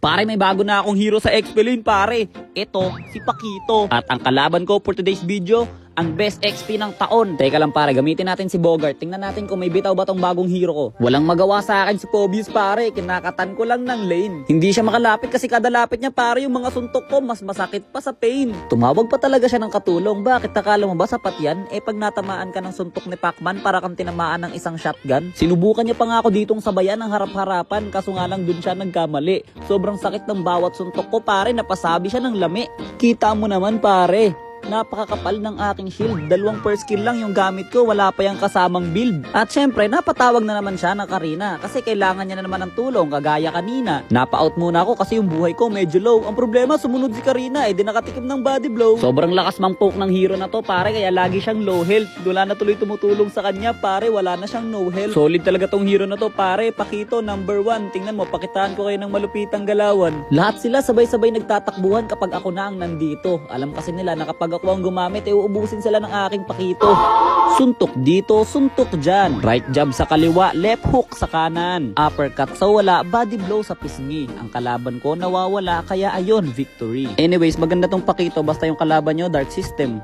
Pare, may bago na akong hero sa XP lane, pare. Ito, si Pakito. At ang kalaban ko for today's video, ang best XP ng taon. Teka lang pare, gamitin natin si Bogart. Tingnan natin kung may bitaw ba tong bagong hero ko. Walang magawa sa akin si Pobius, pare. Kinakatan ko lang ng lane. Hindi siya makalapit kasi kada lapit niya, pare, yung mga suntok ko mas masakit pa sa pain. Tumawag pa talaga siya ng katulong. Bakit akala mo ba sapat yan? Pag natamaan ka ng suntok ni Pacman, para kang tinamaan ng isang shotgun. Sinubukan niya pa nga ako ditong sabayan ng harap-harapan, kaso nga lang dun siya nagkamali. Sobrang sakit ng bawat suntok ko, pare. Napasabi siya ng lami. Kita mo naman, pare. Napakakapal ng aking shield. 2 per skill lang yung gamit ko, wala pa yung kasamang build. At syempre, napatawag na naman siya ng Karina kasi kailangan niya na naman ng tulong kagaya kanina. Napa-out muna ako kasi yung buhay ko medyo low. Ang problema, sumunod si Karina, di nakatikim ng body blow. Sobrang lakas mang poke ng hero na to, pare, kaya lagi siyang low health. Wala na tuloy tumutulong sa kanya, pare, wala na siyang no health. Solid talaga tong hero na to, pare. Pakito, number 1. Tingnan mo, pakitaan ko kayo ng malupitang galawan. Lahat sila sabay-sabay nagtatakbuhan kapag ako na ang nandito. Alam kasi nila na kapag ako ang gumamit, uubusin sila ng aking Pakito. Suntok dito, suntok dyan. Right jab sa kaliwa, left hook sa kanan. Uppercut sa wala, body blow sa pisngi. Ang kalaban ko nawawala, kaya ayon, victory. Anyways, maganda tong Pakito, basta yung kalaban nyo, Dark System.